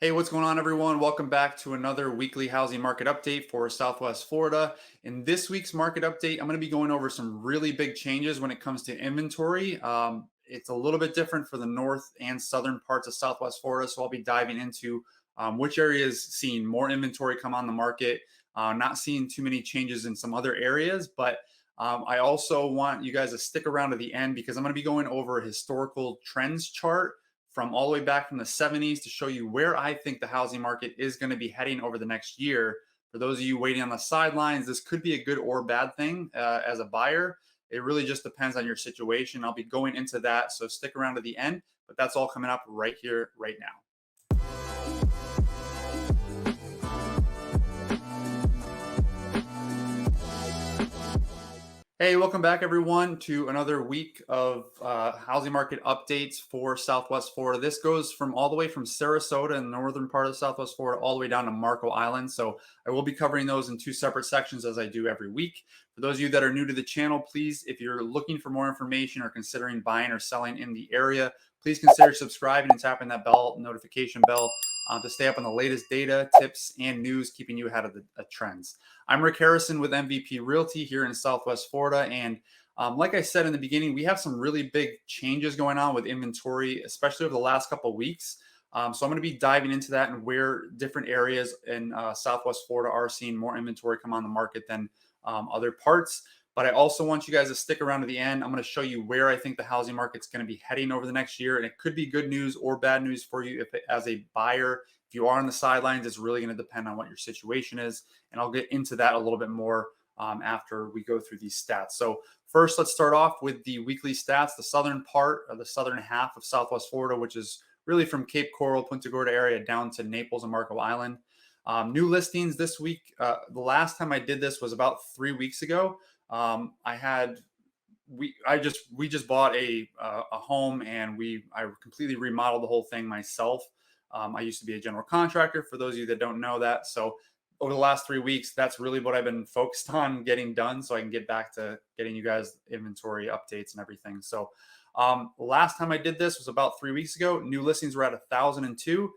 Hey, what's going on, everyone? Welcome back to another weekly housing market update for Southwest Florida. In this week's market update, I'm going to be going over some really big changes when it comes to inventory. It's a little bit different for the north and southern parts of Southwest Florida, so I'll be diving into which areas seeing more inventory come on the market, not seeing too many changes in some other areas, but I also want you guys to stick around to the end because I'm going to be going over a historical trends chart from all the way back from the 70s to show you where I think the housing market is going to be heading over the next year. For those of you waiting on the sidelines, this could be a good or bad thing as a buyer. It really just depends on your situation. I'll be going into that, so stick around to the end, but that's all coming up right here, right now. Hey, welcome back, everyone, to another week of housing market updates for Southwest Florida. This goes from all the way from Sarasota in the northern part of Southwest Florida all the way down to Marco Island. So I will be covering those in two separate sections as I do every week. For those of you that are new to the channel, please, if you're looking for more information or considering buying or selling in the area, please consider subscribing and tapping that notification bell to stay up on the latest data, tips, and news, keeping you ahead of the trends. I'm Rick Harrison with MVP Realty here in Southwest Florida. And like I said in the beginning, we have some really big changes going on with inventory, especially over the last couple of weeks. So I'm going to be diving into that and where different areas in Southwest Florida are seeing more inventory come on the market than other parts. But I also want you guys to stick around to the end. I'm going to show you where I think the housing market's going to be heading over the next year. And it could be good news or bad news for you if as a buyer. If you are on the sidelines, it's really going to depend on what your situation is. And I'll get into that a little bit more after we go through these stats. So first, let's start off with the weekly stats, the southern part of the southern half of Southwest Florida, which is really from Cape Coral, Punta Gorda area down to Naples and Marco Island. New listings this week. The last time I did this was about 3 weeks ago. We just bought a home, and I completely remodeled the whole thing myself. I used to be a general contractor, for those of you that don't know that. So over the last 3 weeks, that's really what I've been focused on getting done, so I can get back to getting you guys inventory updates and everything. So last time I did this was about 3 weeks ago. New listings were at 1,002.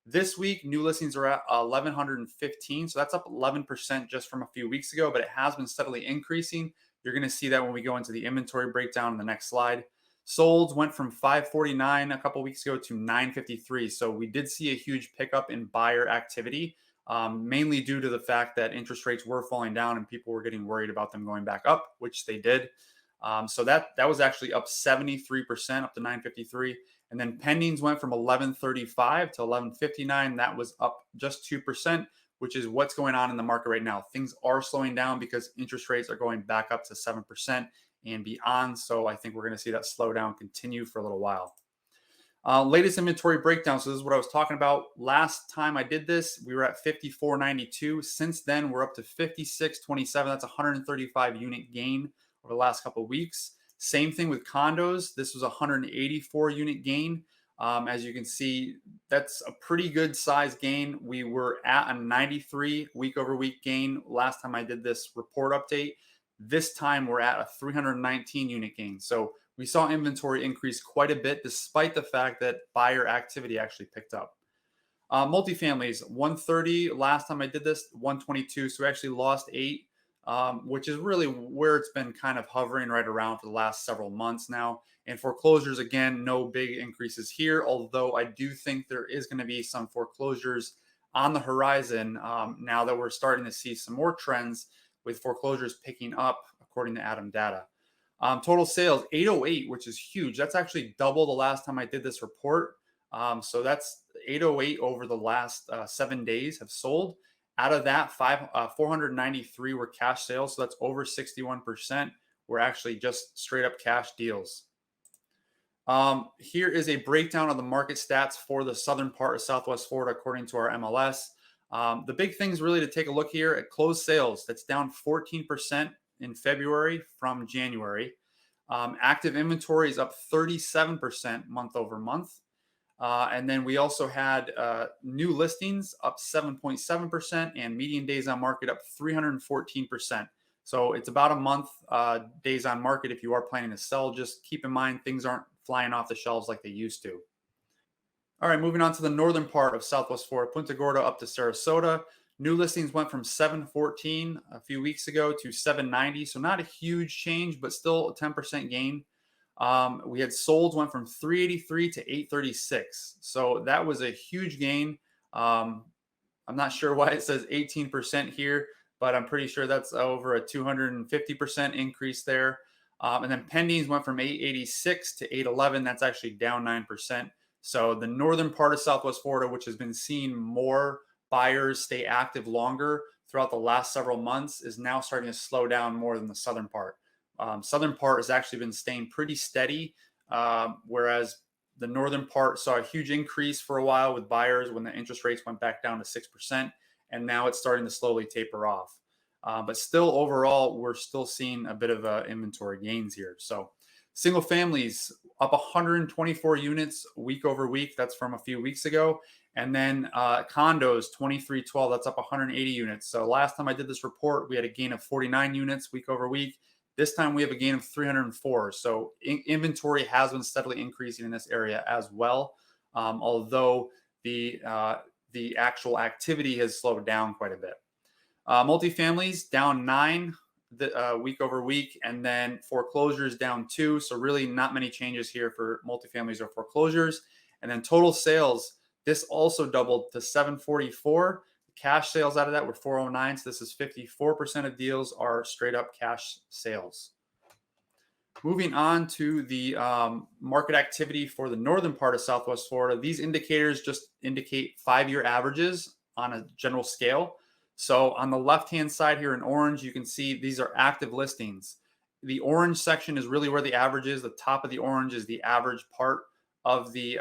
This week, new listings are at 1,115. So that's up 11% just from a few weeks ago, but it has been steadily increasing. You're going to see that when we go into the inventory breakdown in the next slide. Solds went from 549 a couple weeks ago to 953. So we did see a huge pickup in buyer activity, mainly due to the fact that interest rates were falling down and people were getting worried about them going back up, which they did. So that was actually up 73%, up to 953. And then pendings went from 1135 to 1159. That was up just 2%, which is what's going on in the market right now. Things are slowing down because interest rates are going back up to 7% and beyond. So I think we're going to see that slowdown continue for a little while. Latest inventory breakdown. So this is what I was talking about. Last time I did this, we were at 5492. Since then, we're up to 5627. That's a 135 unit gain over the last couple of weeks. Same thing with condos. This was a 184 unit gain. As you can see, that's a pretty good size gain. We were at a 93 week over week gain last time I did this report update. This time we're at a 319 unit gain. So we saw inventory increase quite a bit despite the fact that buyer activity actually picked up. Multifamilies, 130 last time I did this, 122. So we actually lost 8, which is really where it's been kind of hovering right around for the last several months now. And foreclosures, again, no big increases here, although I do think there is going to be some foreclosures on the horizon now that we're starting to see some more trends with foreclosures picking up, according to Adam data. Total sales, 808, which is huge. That's actually double the last time I did this report. So that's 808 over the last 7 days have sold. Out of that, 493 were cash sales. So that's over 61%. Were actually just straight up cash deals. Here is a breakdown of the market stats for the southern part of Southwest Florida, according to our MLS. The big things really to take a look here at closed sales. That's down 14% in February from January. Active inventory is up 37% month over month. And then we also had new listings up 7.7% and median days on market up 314%. So it's about a month days on market if you are planning to sell. Just keep in mind things aren't flying off the shelves like they used to. All right, moving on to the northern part of Southwest Florida, Punta Gorda up to Sarasota. New listings went from 714 a few weeks ago to 790. So not a huge change, but still a 10% gain. We had solds went from 383 to 836. So that was a huge gain. I'm not sure why it says 18% here, but I'm pretty sure that's over a 250% increase there. And then pendings went from 886 to 811. That's actually down 9%. So the northern part of Southwest Florida, which has been seeing more buyers stay active longer throughout the last several months, is now starting to slow down more than the southern part. Southern part has actually been staying pretty steady, whereas the northern part saw a huge increase for a while with buyers when the interest rates went back down to 6%, and now it's starting to slowly taper off. But still, overall, we're still seeing a bit of inventory gains here. So single families up 124 units week over week. That's from a few weeks ago. And then condos, 2312, that's up 180 units. So last time I did this report, we had a gain of 49 units week over week. This time we have a gain of 304. So inventory has been steadily increasing in this area as well, although the actual activity has slowed down quite a bit. Multifamilies down 9 week over week, and then foreclosures down 2. So really not many changes here for multifamilies or foreclosures. And then total sales, this also doubled to 744. Cash sales out of that were 409. So this is 54% of deals are straight up cash sales. Moving on to the market activity for the northern part of Southwest Florida. These indicators just indicate 5-year averages on a general scale. So on the left-hand side here in orange, you can see these are active listings. The orange section is really where the average is. The top of the orange is the average part of the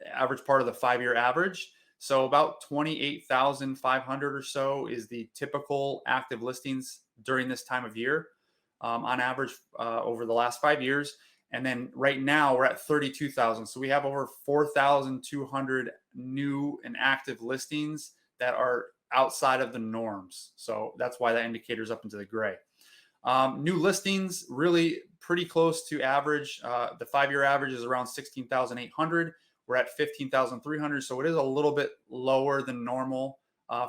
5-year average. So about 28,500 or so is the typical active listings during this time of year, on average over the last 5 years. And then right now we're at 32,000. So we have over 4,200 new and active listings that are outside of the norms. So that's why that indicator is up into the gray. New listings really pretty close to average. The 5-year average is around 16,800. We're at 15,300. So it is a little bit lower than normal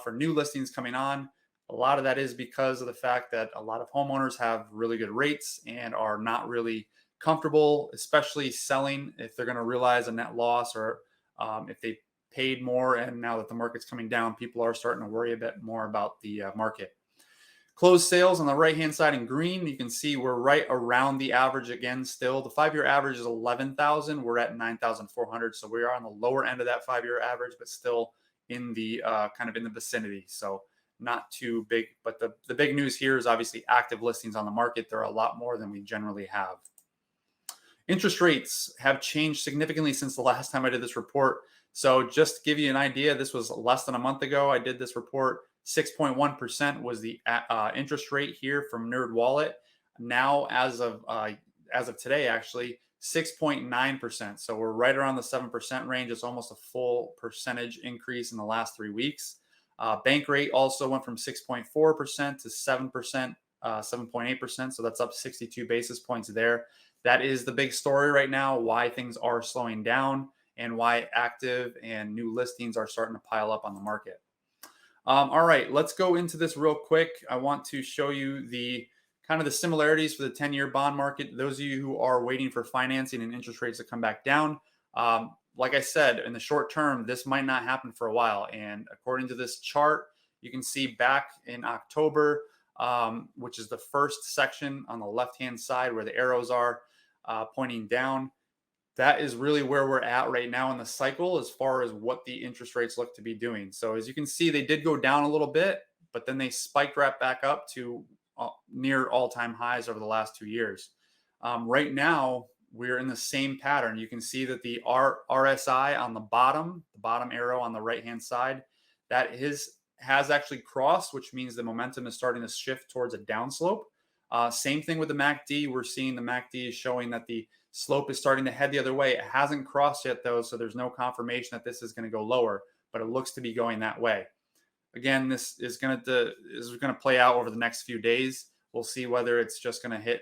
for new listings coming on. A lot of that is because of the fact that a lot of homeowners have really good rates and are not really comfortable, especially selling if they're going to realize a net loss, or if they paid more. And now that the market's coming down, people are starting to worry a bit more about the market. Closed sales on the right-hand side in green, you can see we're right around the average again still. The 5-year average is 11,000. We're at 9,400. So we are on the lower end of that 5-year average, but still in the kind of in the vicinity. So not too big. But the big news here is obviously active listings on the market. There are a lot more than we generally have. Interest rates have changed significantly since the last time I did this report. So just to give you an idea, this was less than a month ago. I did this report. 6.1% was the interest rate here from NerdWallet. Now, as of today, actually 6.9%. So we're right around the 7% range. It's almost a full percentage increase in the last 3 weeks. Bank rate also went from 6.4% to 7%, 7.8%. So that's up 62 basis points there. That is the big story right now, why things are slowing down and why active and new listings are starting to pile up on the market. All right, let's go into this real quick. I want to show you the kind of the similarities for the 10-year bond market. Those of you who are waiting for financing and interest rates to come back down, like I said, in the short term, this might not happen for a while. And according to this chart, you can see back in October, which is the first section on the left-hand side where the arrows are pointing down. That is really where we're at right now in the cycle as far as what the interest rates look to be doing. So as you can see, they did go down a little bit, but then they spiked right back up to near all-time highs over the last 2 years. Right now, we're in the same pattern. You can see that the RSI on the bottom arrow on the right-hand side, that has actually crossed, which means the momentum is starting to shift towards a downslope. Same thing with the MACD. We're seeing the MACD is showing that the slope is starting to head the other way. It hasn't crossed yet, though, so there's no confirmation that this is going to go lower, but it looks to be going that way. Again, this is going to play out over the next few days. We'll see whether it's just going to hit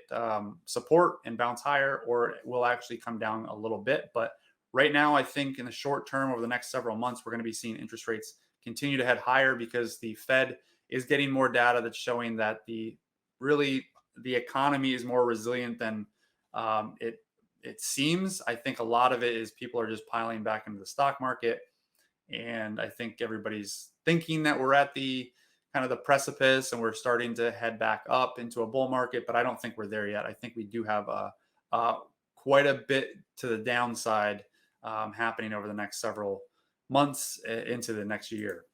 support and bounce higher, or it will actually come down a little bit. But Right now, I think in the short term, over the next several months, we're going to be seeing interest rates continue to head higher because the Fed is getting more data that's showing that the economy is more resilient than it seems. I think a lot of it is people are just piling back into the stock market, and I think everybody's thinking that we're at the kind of the precipice and we're starting to head back up into a bull market, but I don't think we're there yet. I think we do have a quite a bit to the downside happening over the next several months into the next year.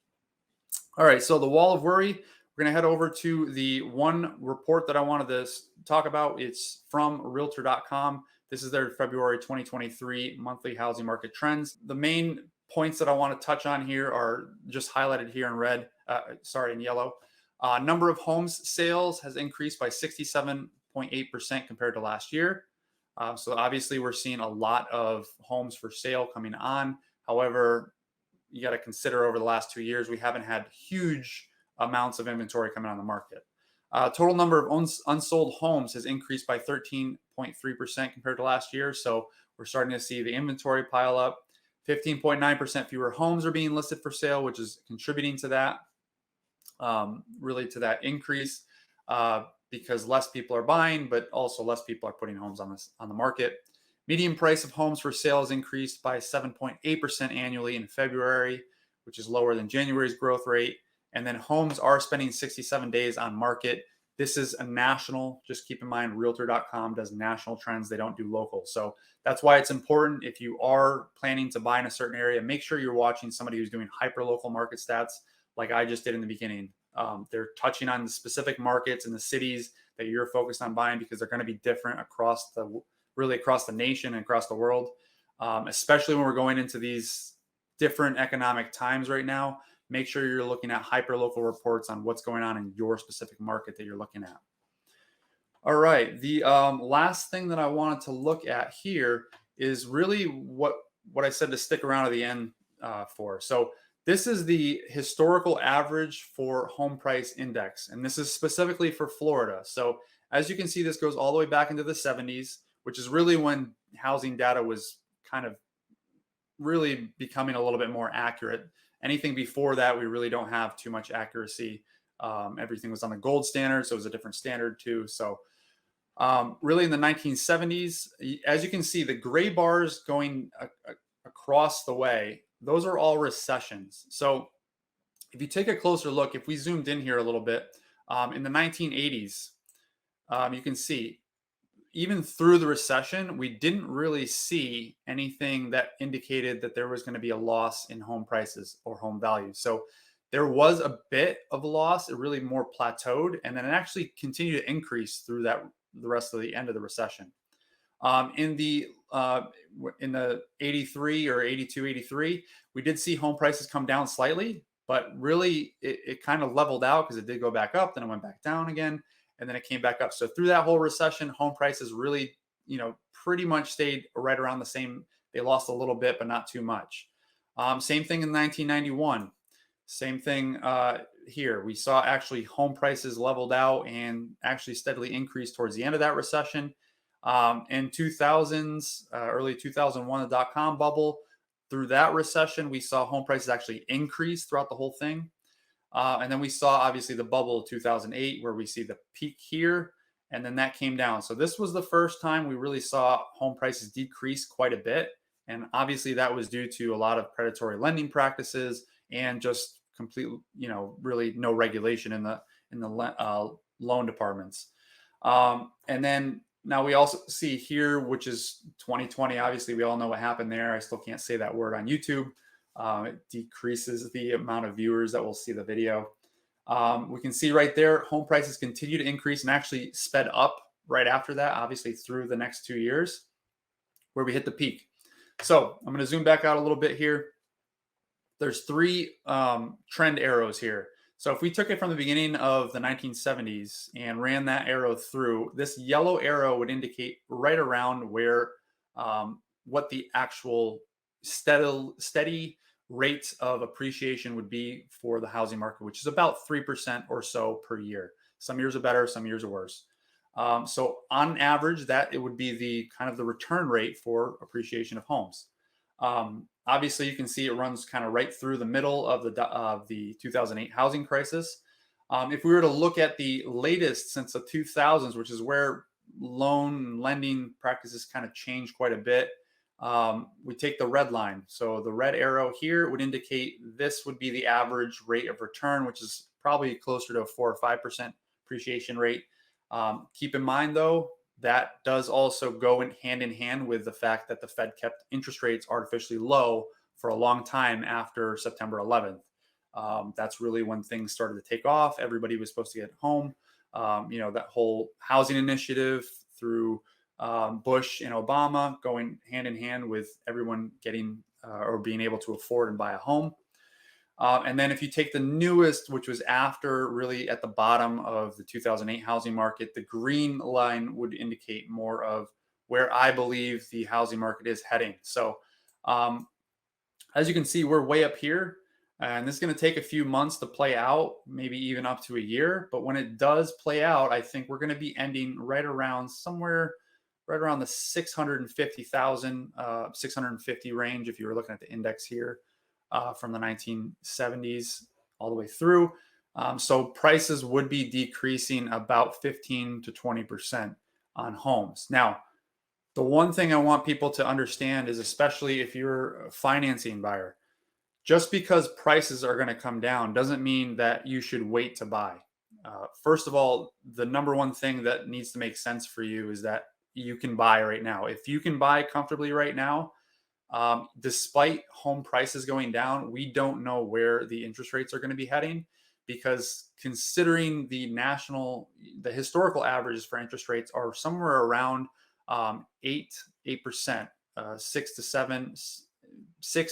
All right, so the wall of worry, we're going to head over to the one report that I wanted to talk about. It's from realtor.com. This is their February 2023 monthly housing market trends. The main points that I want to touch on here are just highlighted here in red, in yellow. Number of homes sales has increased by 67.8% compared to last year. So obviously we're seeing a lot of homes for sale coming on. However, you got to consider over the last 2 years, we haven't had huge amounts of inventory coming on the market. Total number of unsold homes has increased by 13.3% compared to last year. So we're starting to see the inventory pile up. 15.9% fewer homes are being listed for sale, which is contributing to that, really to that increase, because less people are buying, but also less people are putting homes on the market. Median price of homes for sale has increased by 7.8% annually in February, which is lower than January's growth rate. And then homes are spending 67 days on market. This is a national, just keep in mind, realtor.com does national trends. They don't do local. So that's why it's important, if you are planning to buy in a certain area, make sure you're watching somebody who's doing hyper local market stats like I just did in the beginning. They're touching on the specific markets and the cities that you're focused on buying, because they're going to be different across the nation and across the world, especially when we're going into these different economic times right now. Make sure you're looking at hyper local reports on what's going on in your specific market that you're looking at. All right. The last thing that I wanted to look at here is really what I said to stick around to the end for. So this is the historical average for home price index, and this is specifically for Florida. So as you can see, this goes all the way back into the 70s, which is really when housing data was kind of really becoming a little bit more accurate. Anything before that, we really don't have too much accuracy. Everything was on the gold standard, so it was a different standard too. So really in the 1970s, as you can see, the gray bars going across the way, those are all recessions. So if you take a closer look, if we zoomed in here a little bit, in the 1980s, you can see even through the recession, we didn't really see anything that indicated that there was going to be a loss in home prices or home values. So there was a bit of a loss. It really more plateaued, and then it actually continued to increase through the rest of the end of the recession. In the 83 or 82, 83, we did see home prices come down slightly, but really it kind of leveled out, because it did go back up, then it went back down again, and then it came back up. So through that whole recession, home prices really, pretty much stayed right around the same. They lost a little bit, but not too much. Same thing in 1991. Same thing here. We saw actually home prices leveled out and actually steadily increased towards the end of that recession. In 2000s, early 2001, the dot-com bubble, through that recession, we saw home prices actually increase throughout the whole thing. And then we saw obviously the bubble of 2008, where we see the peak here, and then that came down. So this was the first time we really saw home prices decrease quite a bit. And obviously that was due to a lot of predatory lending practices and just complete, really no regulation in the loan departments. And then now we also see here, which is 2020. Obviously, we all know what happened there. I still can't say that word on YouTube. It decreases the amount of viewers that will see the video. We can see right there, home prices continue to increase and actually sped up right after that, obviously through the next 2 years, where we hit the peak. So I'm going to zoom back out a little bit here. There's three trend arrows here. So if we took it from the beginning of the 1970s and ran that arrow through, this yellow arrow would indicate right around where what the actual steady rate of appreciation would be for the housing market, which is about 3% or so per year. Some years are better, some years are worse. So on average, that it would be the kind of the return rate for appreciation of homes. Obviously, you can see it runs kind of right through the middle of the 2008 housing crisis. If we were to look at the latest since the 2000s, which is where loan lending practices kind of changed quite a bit, we take the red line. So the red arrow here would indicate this would be the average rate of return, which is probably closer to a 4 or 5% appreciation rate. Keep in mind, though, that does also go hand in hand with the fact that the Fed kept interest rates artificially low for a long time after September 11th. That's really when things started to take off. Everybody was supposed to get home. That whole housing initiative through Bush and Obama going hand in hand with everyone getting or being able to afford and buy a home. And then if you take the newest, which was after really at the bottom of the 2008 housing market, the green line would indicate more of where I believe the housing market is heading. So as you can see, we're way up here. And this is going to take a few months to play out, maybe even up to a year. But when it does play out, I think we're going to be ending right around somewhere right around the 650,000, 650 range if you were looking at the index here from the 1970s all the way through. So prices would be decreasing about 15 to 20% on homes. Now, the one thing I want people to understand is, especially if you're a financing buyer, just because prices are going to come down doesn't mean that you should wait to buy. First of all, the number one thing that needs to make sense for you is that you can buy right now. If you can buy comfortably right now, despite home prices going down, we don't know where the interest rates are going to be heading, because considering the historical averages for interest rates are somewhere around 8%, 6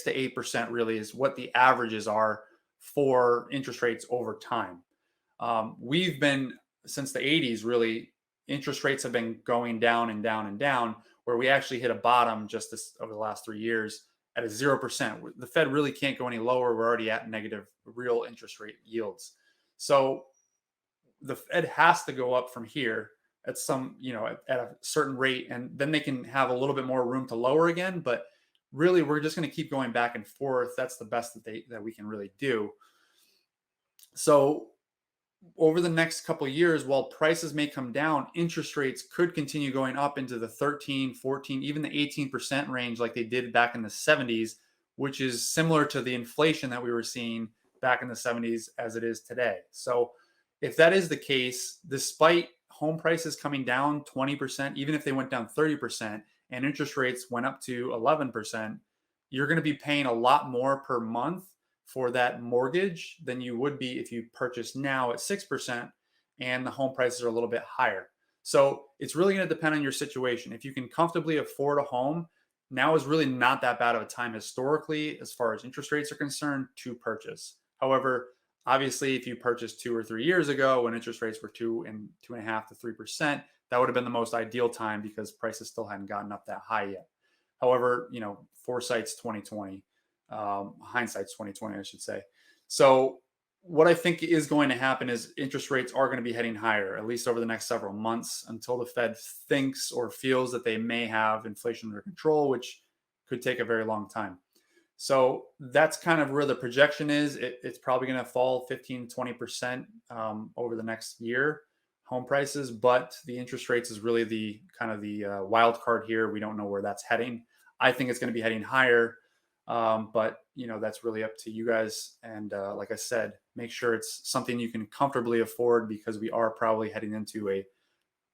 to 8% really is what the averages are for interest rates over time. We've been, since the 80s, really, interest rates have been going down and down and down, where we actually hit a bottom just over the last 3 years at a 0%. The Fed really can't go any lower. We're already at negative real interest rate yields. So the Fed has to go up from here at at a certain rate, and then they can have a little bit more room to lower again. But really, we're just going to keep going back and forth. That's the best that we can really do. So over the next couple of years, while prices may come down, interest rates could continue going up into the 13, 14, even the 18% range like they did back in the 70s, which is similar to the inflation that we were seeing back in the 70s as it is today. So if that is the case, despite home prices coming down 20%, even if they went down 30% and interest rates went up to 11%, you're going to be paying a lot more per month for that mortgage than you would be if you purchase now at 6% and the home prices are a little bit higher. So it's really going to depend on your situation. If you can comfortably afford a home, now is really not that bad of a time historically as far as interest rates are concerned to purchase. However, obviously, if you purchased 2 or 3 years ago when interest rates were 2.5 to 3%, that would have been the most ideal time because prices still hadn't gotten up that high yet. However, foresight's 2020. Hindsight's 2020, I should say. So what I think is going to happen is interest rates are going to be heading higher, at least over the next several months, until the Fed thinks or feels that they may have inflation under control, which could take a very long time. So that's kind of where the projection is. It's probably going to fall 15, 20% over the next year, home prices, but the interest rates is really the kind of the wild card here. We don't know where that's heading. I think it's going to be heading higher. But that's really up to you guys. And like I said, make sure it's something you can comfortably afford, because we are probably heading into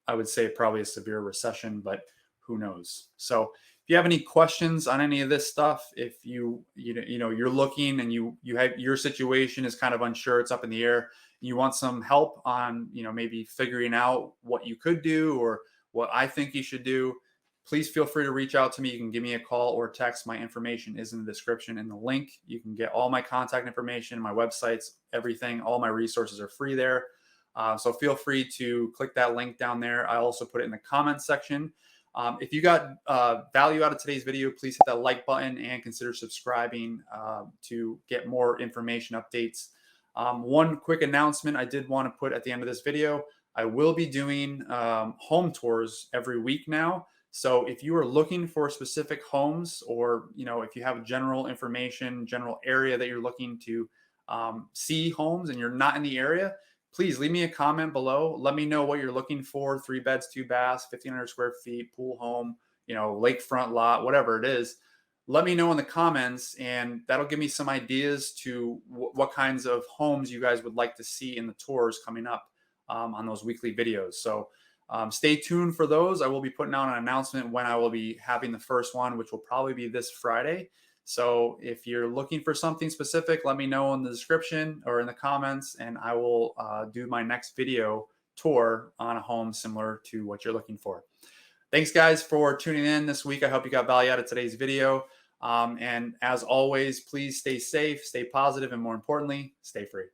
I would say probably a severe recession, but who knows? So if you have any questions on any of this stuff, if you're looking and you have your situation is kind of unsure, it's up in the air, you want some help on, maybe figuring out what you could do or what I think you should do, please feel free to reach out to me. You can give me a call or text. My information is in the description in the link. You can get all my contact information, my websites, everything. All my resources are free there. So feel free to click that link down there. I also put it in the comments section. If you got value out of today's video, please hit that like button and consider subscribing to get more information updates. One quick announcement I did want to put at the end of this video. I will be doing home tours every week now. So if you are looking for specific homes, or if you have general information, general area that you're looking to see homes and you're not in the area, please leave me a comment below. Let me know what you're looking for: 3 beds, 2 baths, 1,500 square feet, pool home, lakefront lot, whatever it is. Let me know in the comments, and that'll give me some ideas to what kinds of homes you guys would like to see in the tours coming up on those weekly videos. So stay tuned for those. I will be putting out an announcement when I will be having the first one, which will probably be this Friday. So if you're looking for something specific, let me know in the description or in the comments, and I will do my next video tour on a home similar to what you're looking for. Thanks, guys, for tuning in this week. I hope you got value out of today's video. And as always, please stay safe, stay positive, and more importantly, stay free.